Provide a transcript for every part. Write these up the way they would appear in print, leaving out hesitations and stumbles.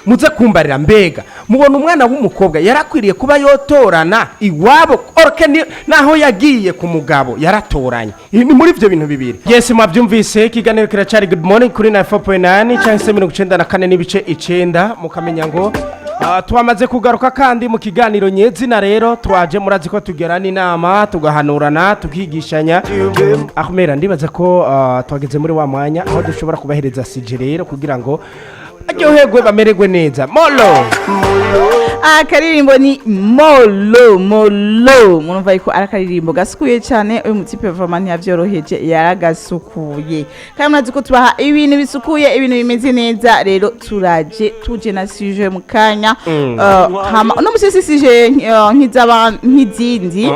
muze kumbarira mbega mubona umwana w'umukobwa yarakwiriye kuba yotorana iwabo orke naho yagiye ku mugabo yaratoranye ni muri ivyo bintu bibiri yes mwavyumvise ikiganiro kiracari good morning kuri 94.9 cyangwa se 94 n'ibice 9 mukamenya ngo twamaze kugaruka kandi mu kiganiro nyezina rero twaje murazi ko tugerana inama tugahanurana tukigishanya ahmera ndibaza ko twageze muri wa mwanya aho dushobora kubahereza sije rero kugira ngo aryoherwe bamererwe neza molo akaririmbo ni molo murumva yuko arakaririmbo gasukuye cyane uyu mutipe vraiment yavyoroheje yaragasukuye kandi murazi ko tubaha ibintu bisukuye ibintu bimeze neza rero tuje na sujet mu kanya no musisi sujet nk'izindi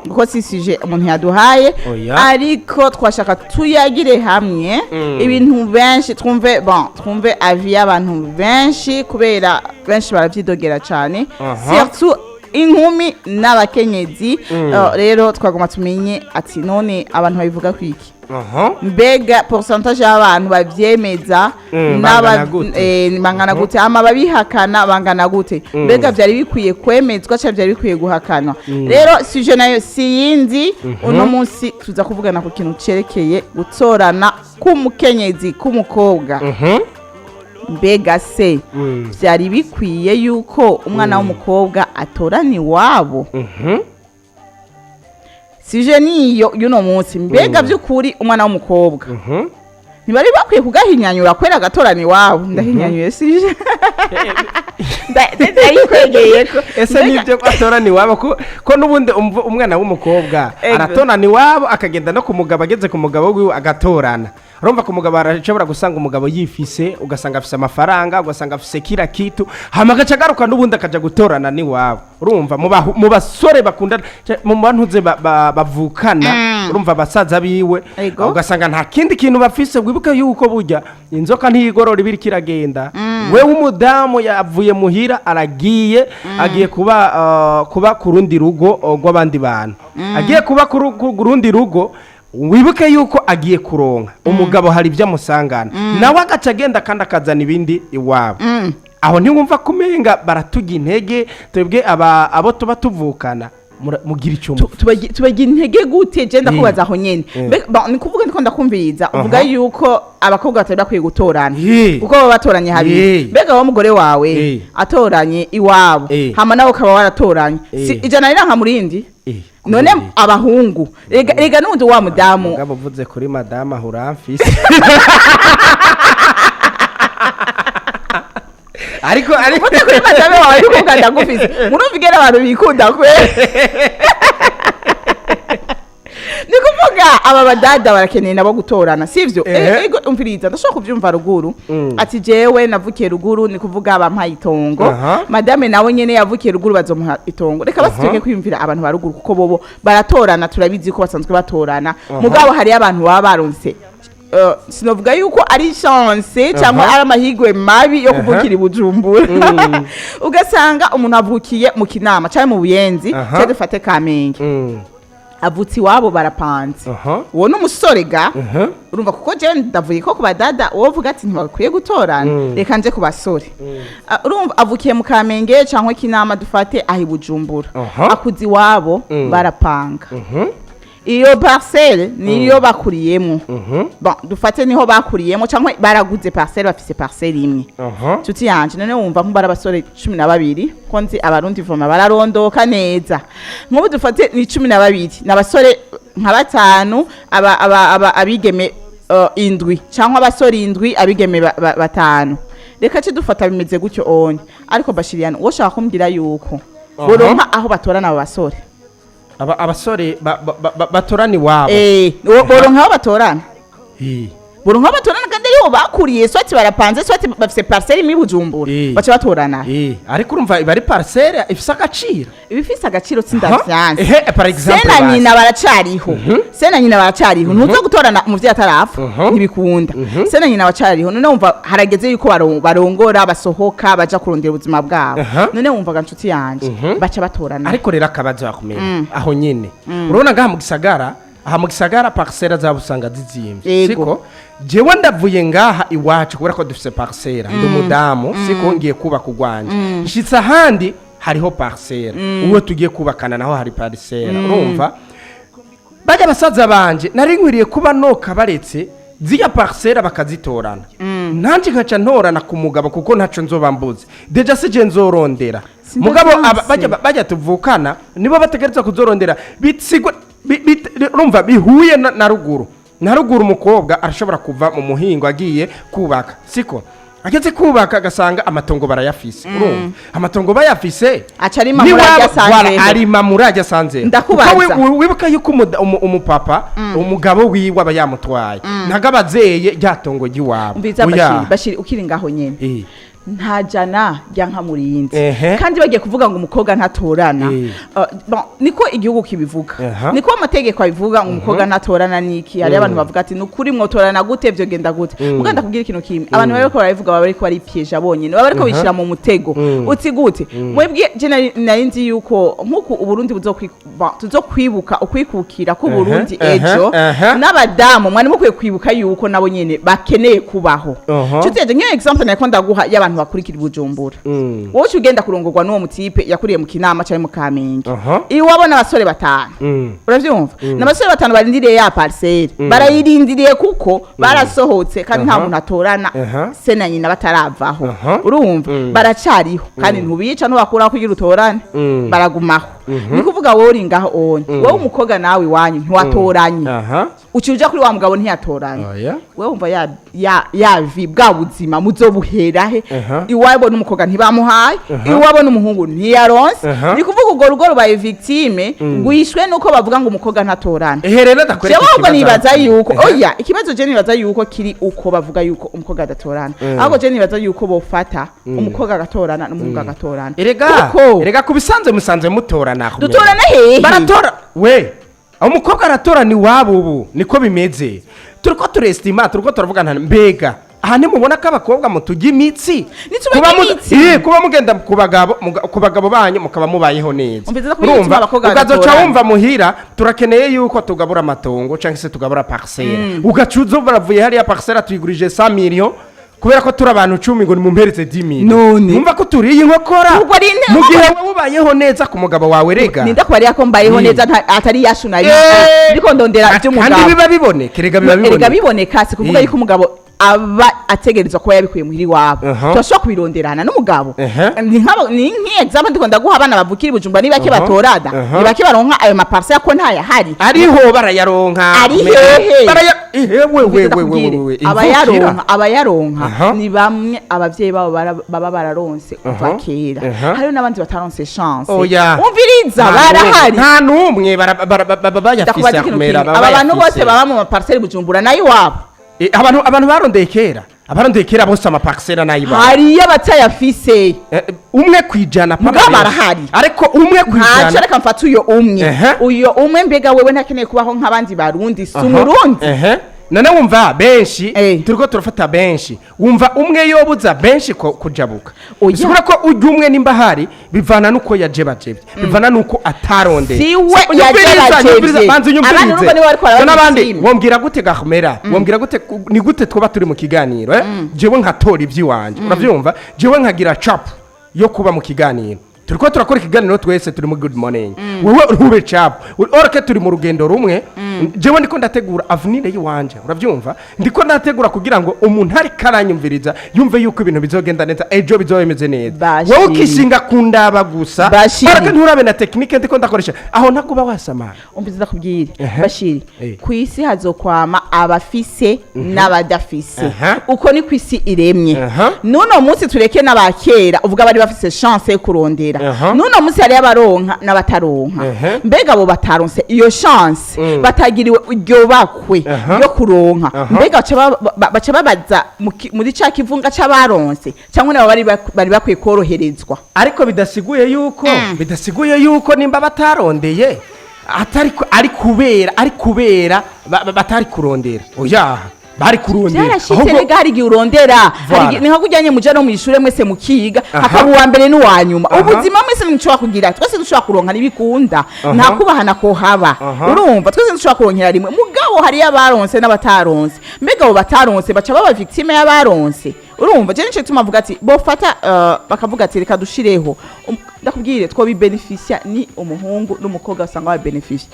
kuko si sujet umuntu yaduhaye ariko twashaka tuyagire hamwe ibintu benshi twumve avis y'abantu benshi kubera benshi baravyidogera cyane surtout inkumi n'abakenyezi rero twagoma tumenye ati none abantu babivuga kwiki mbega pourcentage y'abantu bavyemeza bangana gute ama babihakana bangana gute mbega byari bikwiye kwemezwa cyangwa byari bikwiye guhakanwa rero sije nayo siyindi uno munsi tuza kuvugana ku kintu cerekeye gutorana k'umukenyezi k'umukobwa mbega se byari bikwiye yuko umwana w'umukobwa atorana iwabo sije niyo yuno munsi mbega by'ukuri umwana w'umukobwa ntibari bakwiye kugahinyanyura kwera agatorana iwabo ndahinyanyuye sije ndayikwegeye ko ese nibyo atorana iwabo ko n'ubundi umwana w'umukobwa aratorana iwabo akagenda no ku mugabo ageze ku mugabo wiwe agatorana urumva ko umugabo arashobora gusanga umugabo yifise ugasanga afise amafaranga ugasanga afise kila kitu hama gaca n'ubundi akaja gutorana n'iwabo urumva mu basore bakunda mu bantuze bavukana urumva abasaza biwe ugasanga nta kindi kintu bafise wibuke yuko burya inzoka ntiyigorora ibiri kiragenda we w'umudamu yavuye muhira agiye kuba ku rundi rugo rw'abandi bantu agiye kuba ku rundi rugo wibuke yuko agiye kuronka umugabo hari ibyo amusangana nawe agaca agenda kandi akazana ibindi iwabo aho ntiwumva kumenga baratuga intege twebwe abo tuba tuvukana mugira icyumba tubagira intege gute je ndakubaza aho nyene ni kuvuga ndiko ndakumviriza uvuga yuko abakobwa batari bakwiye gutorana kuko baba batoranye habiri mbega wa mugore wawe atoranye iwabo hama nawe ukaba waratoranye ijana rira nka murindi none abahungu rega n'undi wa mudamu ngabo vuze kuri madama huramfise ariko kuri madame wawe yuko ndagufise murumvigera abantu bikunda kwe nikuvuga aba badada barakeneye nabo gutorana sivyo ego umviriza ndashaka kuvyumva ruguru ati jewe navukiye ruguru nikuvuga abampaye itongo madame nawe nyene yavukiye ruguru bazomuha itongo reka basiteke kwiyumvira abantu ba ruguru kuko bobo baratorana turabizi ko basanzwe batorana mugabo hari abantu baba baronse sinovuga yuko ari chance cyangwa ari amahigwe mabi yo kuvukira ibujumbura ugasanga umuntu avukiye mu kinama cyangwa mu buyenzi cyangwa dufate Kamenge avutsi wabo barapanze uwo n'umusore ga urumva kuko je ndavuye ko kubadada wovuga ati ntibakwiye gutorana reka nje ku basore urumva avukiye mu Kamenge cyangwa kinama dufate ahi Bujumbura akuzi wabo barapanga iyo parcelle niyo bakuriyemo bon dufate niho bakuriyemo cyangwa baraguze parcelle bafise parcelle imwe tuti yanje none wumva nkumbara abasore 12 konzi abarundi voma bararondoka neza nkubu dufate ni 12 nabasore nka batanu abigeme indwi cyangwa abasore indwi abigeme batanu reka ci dufata bimeze gutyo onye ariko bashiriyana wo shaka kumbwira yuko boronka aho batorana abo basore abasore batorana iwabo boronka aho batorana boronka batorana kandi ariho bakuriye swati barapanze swati bafise parcelle mi Bujumbura baca batorana ariko urumva bari parcelle ifise agaciro ibifise agaciro tsindavyanze par exemple sena nyina baracariho ntuzo gutorana umuvyi atarafa ntibikunda sena nyina baracariho none wumva harageze yuko barongora basohoka baja kurondera ubuzima bwabo none wumvaga nshuti yanje baca batorana ariko rero akabaza bakumenya aho nyene urabona ngaha mu gisagara aha mu gisagara parcelle zabusanga zizimvye Yego. siko jewe ndavuye ngaha iwacu kubera ko dufise parcelle ndi umudamu siko ngiye kubaka urwanje nshitse ahandi hariho parcelle uwo tugiye kubakana naho hari parcelle urumva bajya basaza banje nari nkwiriye kuba noka baretse ziya parcelle bakazitorana nanje nkaca ntorana ku mugabo kuko ntaco nzoba mbuze deja sije nzorondera mugabo bajya tuvukana nibo bategerezwa kuzorondera bitsigwa urumva bihuye na ruguru umukobwa arashobora kuva mu muhingo agiye kubaka siko ageze kubaka agasanga amatongo barayafise urumva amatongo bayafise acarima murajya sanze arima murajya sanze ndakubaza wibuka yuko umupapa umugabo wiwe aba yamutwaye ntagabazeye ryatongo ry'iwabo bashiri ukiri ngaho nyene nta jana ryanka muriyindi kandi bagiye kuvuga ngo umukobwa ntatorana niko igihugu kibivuga niko amategeko abivuga ngo umukobwa ntatorana niki hari abantu bavuga ati nukuri mwotorana gute byo genda gute muganda kugira ikintu kimwe abantu bariko barabivuga bariko bari piège abonye bariko bishira mu mutego uti gute mwebwe je narinzi yuko nkuko uburundi tuzokwibuka ukwikukira ku Burundi ejo n'abadamu mwani mukwiye kwibuka yuko nabo nyene bakeneye kubaho cyo ngiye example nako ndaguha y'abantu bakurikira Bujumbura wowe ugenda kurongorwa n'uwo mutipe yakuriye mu Kinama cyangwa mu Kamenge iwabo n'abasore batanu uravyumva n'abasore batanu barindiriye ya parcelle barayirindiriye kuko barasohotse kandi nta muntu atorana se na nyina bataravaho urumva baracariho kandi ntubica no bakura kugira utorane baragumaho ni kuvuga wowe uri ngaho wowe umukobwa nawe wanyu ntiwatoranye ucuja kuri wa mugabo ntiyatoranye wewe umva ya vi bwa buzima muzobuhera he iwabo n'umukobwa ntibamuhaye iwabo n'umuhungu ntiyaronse ni kuvuga ugo rugo rubaye victime gwishwe nuko bavuga ngo umukobwa ntatorana rero ndakwereka ikibazo nibaza yuko ikibazo je nibaza yuko kiri uko bavuga yuko umukobwa adatorana ahubwo je nibaza yuko bofata umukobwa agatorana n'umuhungu agatorana erega kubisanze musanze mutorana dutorana hehe baratora we umukobwa aratorana iwabo ubu niko bimeze turiko turestima turiko turavugana mbega aha nimubona ko abakobwa mutugira imitsi kuba mugenda ku bagabo banyu mukaba mubayeho neza urumva ugazoca wumva muhira turakeneye yuko tugabura amatongo cyangwa se tugabura parcelle ugacuza baravuye hariya parcelle tuyigurije 100 millions kubera ko turi abantu 10 ngo nimumpereze 10 millions numva ko turiye inkokora mu gihe wowe ubayeho neza ku mugabo wawe rega ninda ko bari yako mbayeho neza atari yashunaye ndiko ndondera by'umugabo kandi biba biboneka rega biboneka si kuvuga yuko umugabo aba ategerezwa ko yabikuye muhiri wabo turashobora kubironderana n'umugabo ni example ndiko ndaguha abana bavukira Bujumbura niba ke batorada niba ke baronka ayo maparcelle ko ntaya hari ariho barayaronka we abayaronka ni bamwe abavyeyi babo baba bararonse kuva kera hari n'abandi bataronse chance umviriza barahari nta numwe bayafise akumera aba bantu bose baba mu maparcelle Bujumbura nayo wabo abantu barondeye kera bose amaparcelle nayiba hari abatayafise umwe kwijana barahari ariko umwe kwijana ntaco reka mfata uyo umwe mbega wewe ntakeneye kubaho nk'abandi barundi si umurundi none wumva benshi turiko turafata benshi wumva umwe yobuza benshi kujabuka usubira ko ujya umwe nimba hari bivana nuko yajebajebye bivana nuko atarondeye siwe yajebajebye n'abandi wombwira gute gahumera wombwira gute ni gute twoba turi mu kiganiro jewe nkatora iby'iwanje uravyumva jewe nkagira chap yo kuba mu kiganiro turiko turakora ikiganiro twese turi mu good morning wewe ube chap orake turi mu rugendo rumwe jewe ndiko ndategura avenir yiwanje uravyumva ndiko ndategura kugira ngo umuntu ari karanyumviriza yumve yuko ibintu bizogenda neza ejo bizobemeze neza wowe ukishinga kundaba gusa orake nturabe na technique ndiko ndakoresha aho ntakuba wasamara umbiza kubwira bashiri kwisi hazokwama abafise n'abadafise uko ni kwisi iremye nuno munsi tureke n'abakera uvuga bari bafise chance yo kurondera nuno munsi hari abaronka n'abataronka mbega abo bataronse iyo chance batagiriwe uryo bakwe yo kuronka mbega baca babaza muri ca kivunga c'abaronse cyangwa nabo bari bakwiye koroherezwa ariko bidasiguye yuko nimba batarondeye ari kubera batari kurondera oya bari kurondera byarashitse rega hari igihe urondera ni nka kujyanye muja no mu ishure mwese mukiga hakaba uwa mbere n'uwa nyuma ubuzima mwese mushobora kugira twese dushobora kuronka n'ibikunda nta kubahana ko haba urumva twese dushobora kuronkera rimwe mugabo hari abaronse n'abataronse mbega abo bataronse baca baba victime y'abaronse urumva je nico tumavuga ati bofata bakavuga ati reka dushireho ndakubwire two bibeneficia ni umuhungu n'umukobwa usanga wa beneficia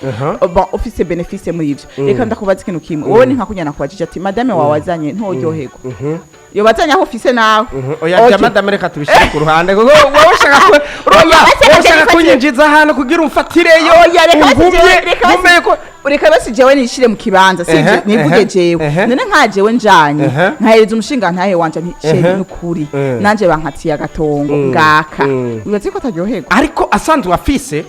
bon office benefice muri ivyo reka ndakubaza ikintu kimwe wowe ni nka kunyana kwajije ati madame wawazanye ntoryohego yo bazanya office nawe oya madame reka tubishire ku ruhande wowe ushaka ko ushaka kunyinjiza hano kugira umfatireyo oya reka basi jewe nishire mu kibanza sije nivuge jewe none nkajewe njanye nkahereza umushinga ntahe wanje nsheri n'ukuri nanje bankatiye agatongo ngaka wibaze ko ataryoherwa ariko asanzwe afise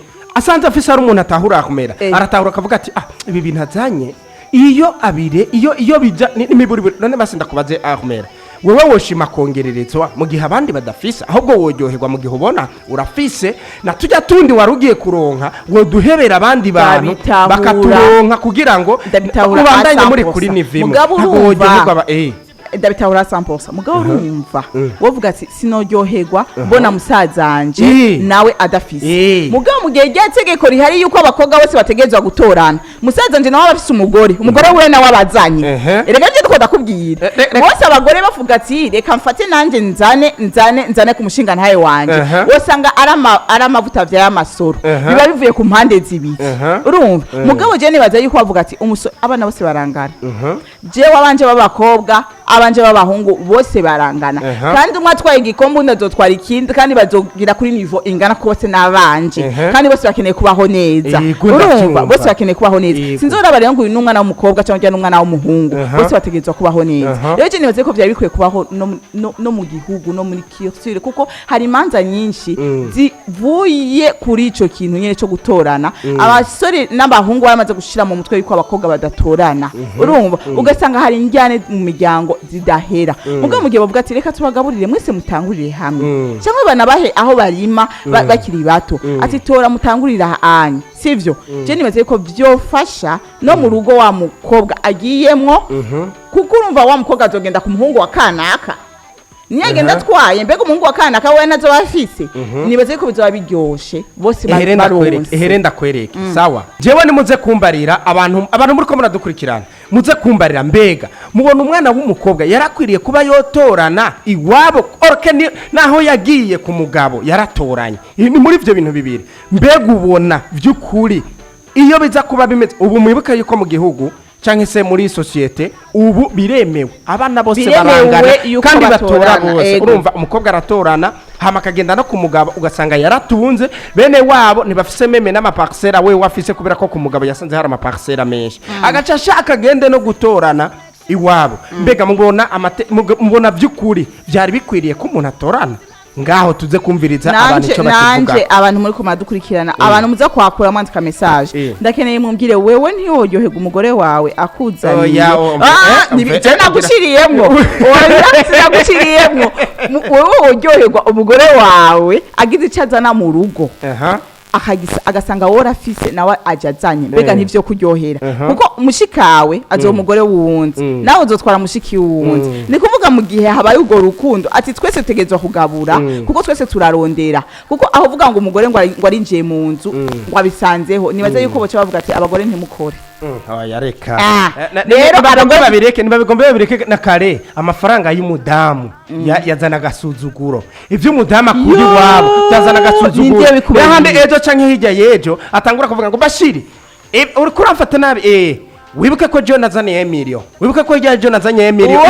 ari umuntu atahura kumera aratahura akavuga ati ibi bintu azanye iyo abire iyo bija n'imiburi none basi ndakubaze ahumera wewe woshima kongererezwa mu gihe abandi badafise ahubwo wojyoherwa mu gihe ubona urafise na tujya tundi warugiye kuronka wo duhebera abandi bantu bakaturonka kugira ngo ubandanye muri kuri nivimo wojyoherwa ndabitahura 100% mugabo urumva wovuga ati sinojyoherwa mbona musazanje nawe adafise mugabo mu gihe ryategeko rihari yuko abakobwa bose bategezwa gutorana musazanje nawe abafise umugore we nawe abazanye erega nje dukoda kubwira bose abagore bavuga ati reka mfate nanje nzane ku mushinga ntaye wanje wosanga aramavuta vya y'amasoro biba bivuye ku mpande zibiri urumva mugabo je nibaza yuko bavuga ati abana bose barangana je wabanje babakobwa abanje b'abahungu bose barangana kandi umwe atwaye igikombe undi azotwara ikindi kandi bazogira kuri niveau ingana kose n'abanje kandi bose bakeneye kubaho neza urumva bose bakeneye kubaho neza sinzora rero ngo uyu n'umwana w'umukobwa cyangwa n'umwana w'umuhungu bose bategezwa kubaho neza rero je nibaze ko byari bikwiye kubaho no mu gihugu no muri culture kuko hari imanza nyinshi zivuye kuri ico kintu nyene cyo gutorana abasore n'abahungu baramaze gushira mu mutwe yuko abakobwa badatorana urumva ugasanga hari injyane mu miryango zidahera mugabo mugiye bavuga ati reka tubagaburire mwese mutangurire hamwe cyangwa banabahe aho barima bakiri bato ati tora mutangurira anye sivyo je nibaze ko byofasha no mu rugo wa mukobwa agiyemwo kuko urumva wa mukobwa azogenda ku muhungu wa kanaka niyagenda twaye mbega umuhungu wa kanaka we nazo bafise nibaze ko bizoba biryoshe bose baronse herenda kwereke sawa jewe nimuze kumbarira abantu muri ko muradukurikirana muze kumbarira mbega mubona umwana w'umukobwa yarakwiriye kuba yotorana iwabo orke naho yagiye ku mugabo yaratoranye ni muri ivyo bintu bibiri mbega ubona vy'ukuri iyo biza kuba bimeze ubu mwibuka yuko mu gihugu canke se muri societe ubu biremewe abana bose barangana kandi batora bose urumva umukobwa aratorana hama kagenda no ku mugabo ugasanga yaratunze bene wabo ntibafise meme n'amaparcela we wafise kubera ko ku mugabo yasanze hari amaparcela menshi agaca ashaka gende no gutorana iwabo mbega mubona by'ukuri byari bikwiriye ko umuntu atorana ngaho tuze kumviriza abantu cyo bakivuga nanje abantu muri kumadukurikirana abantu muza kwakura mwandika message ndakeneye mumbwire wewe ntiyoryoherwa umugore wawe akuzaniye nibije nagushiriyemwo wewe uryoherwa umugore wawe agize icazana mu rugo agasanga wora afise nawe ajazanye mbega ntivyo kuryohera kuko umushikawe azo umugore wuwundi nawe uzotwara mushiki wuwundi ni kuvuga mu gihe habaye ugo rukundo ati twese tegezwa kugabura kuko twese turarondera kuko aho vuga ngo umugore ngo arinjiye mu nzu ngo abisanzeho nibaza yuko boca bavuga ati abagore ntimukore yareka rero abagore babireke nibabigombe babireke na kare amafaranga y'umudamu yazana gasuzuguro ivyo umudamu akuri wabo yazana gasuzuguro yahande ejo canke hirya yejo atangura kuvuga ngo bashiri uri kuramfata nabi wibuke ko John azaniye Emilio wibuke ko John azaniye Emilio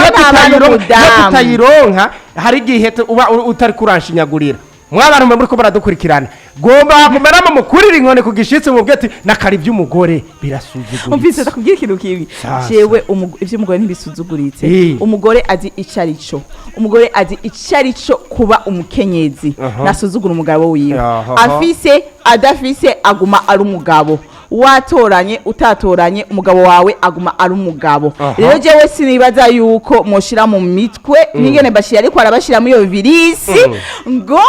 tutayironka hari gihe uba utari kuranshinyagurira mwabantu muri ko baradukurikirana gomba kumeramo mukurira inkone kugishitse mu bweti nakari by'umugore birasuzugura umvise ndakubwira ikintu kibi jewe ivy'umugore ntibisuzuguritse umugore azi icarico umugore azi icarico kuba umukenyezi nasuzugura umugabo wiwe afise adafise aguma ari umugabo watoranye utatoranye umugabo wawe aguma ari umugabo rero jewe sinibaza yuko moshira mu mitwe ningene bashira ariko arabashira mu yo virisi ngo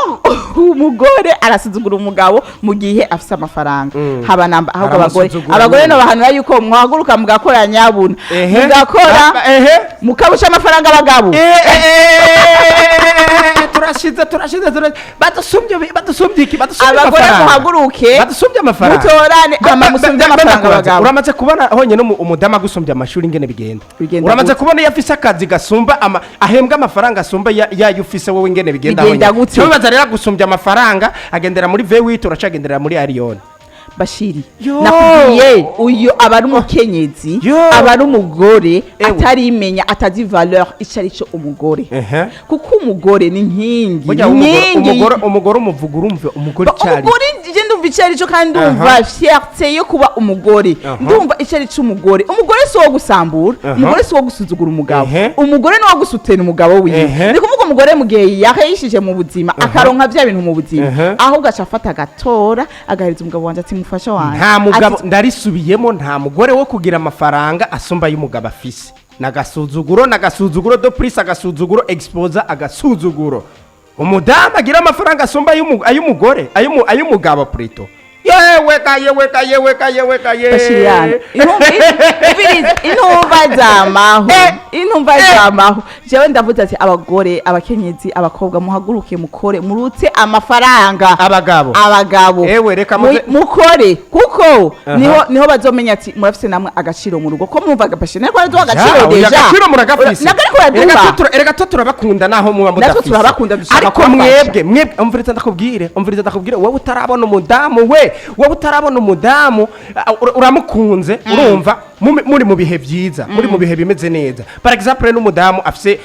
umugore arasuzugura umugabo mu gihe afise amafaranga haba namba ahubwo Aramusuzugura abagore no bahanura yuko mwahaguruka mugakora nyabuna mugakora mukabusha amafaranga abagabo turashize badusumye iki abagore muhaguruke badusumye amafaranga mutorane ama musumye amafaranga abagabo uramaze kubona honyene umudama gusumbya amashuri ingene bigenda uramaze kubona yafise akazi gasumba ahembwa amafaranga asumba yayo ufise wowe ingene bigenda honyene cyo bibaza rero gusumbya amafaranga agendera muri V8 uracagendera muri Arion Bashiri nakubwiye uyo aba ari umukenyezi aba ari umugore atarimenya atazi valeur icari cyo umugore kuko umugore ni nkingi umugore umuvuga urumve umugore cyari umugore je ndumva icari cyo kandi ndumva fierté yo kuba umugore ndumva icari cyo umugore si wo gusambura umugore si wo gusuzugura umugabo umugore no gusutena umugabo wiwe ni kuvuga umugore mu gihe yahishije mu buzima akaronka bya bintu mu buzima aho gacafata gatora agahiriza umugabo wanje ati mufasha wanje nta mugabo ndarisubiyemo nta mugore wo kugira amafaranga asumba y'umugabo afise nagasuzuguro do prise agasuzuguro exposer agasuzuguro umudamu agira amafaranga asumba ay'umugore ay'umugabo prito yewe intumva zamaho jewe ndavuze ati abagore abakenyezi abakobwa muhaguruke mukore murutse amafaranga abagabo ewe reka mukore kuko niho bazomenya ati murafise namwe agaciro mu rugo ko mwumva gapashe nako araduha agaciro deja agaciro muragafise erega turabakunda naho muba mudafise ariko mwebwe umviriza ndakubwire wowe utarabona umudamu wowe utarabona umudamu uramukunze urumva muri mu bihe byiza muri mu bihe bimeze neza par exemple n'umudamu afise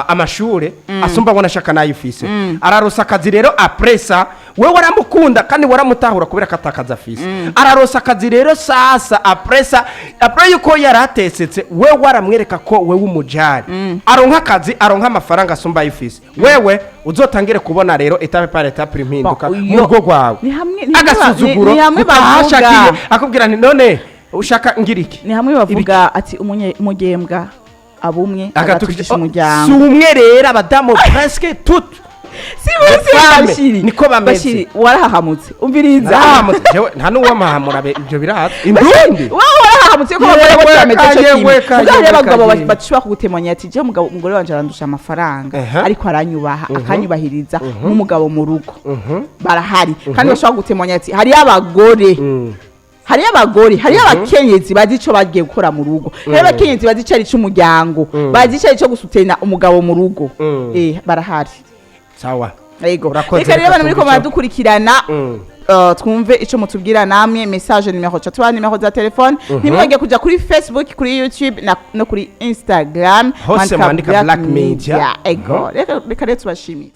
amashure asumba abona shaka nayo ufise ararosa akazi rero apresa wewe waramukunda kandi waramutahura kubera katakaza afise ararosa akazi rero sasa apresa yuko yaratesetse wewe waramwereka ko wewe umujari aronka akazi aronka amafaranga asumba ayifise wewe uzotangire kubona rero etape par etape impinduka mu rugo rwawe agasuzuguro bahashakiye akubwira nti none ushaka ngiriki ni hamwe bavuga ati umugembwa abumwe agatukisha umuryango si umwe rero abadamu presque tout Bashiri niko bameze warahahamutse umviriza nta nuwo mahamura ibyo biraza indundi warahahamutse ko bagore bameze cyo kimwe abagabo bashobora kugutemanya ati je umugore wanje arandusha amafaranga ariko aranyubaha akanyubahiriza nk'umugabo mu rugo barahari kandi bashobora kugutemanya ati hari abagore hari abakenyezi bazi ico bagiye gukora mu rugo hari abakenyezi bazi icari cy'umuryango bazi icari cyo gusutena umugabo mu rugo barahari sawa reka rero abantu muriko baradukurikirana twumve ico mutubwira namwe message numero 4 numero za telefone ntimwege kuja kuri Facebook kuri YouTube no kuri Instagram hose mwandika Black Media reka rero tubashimire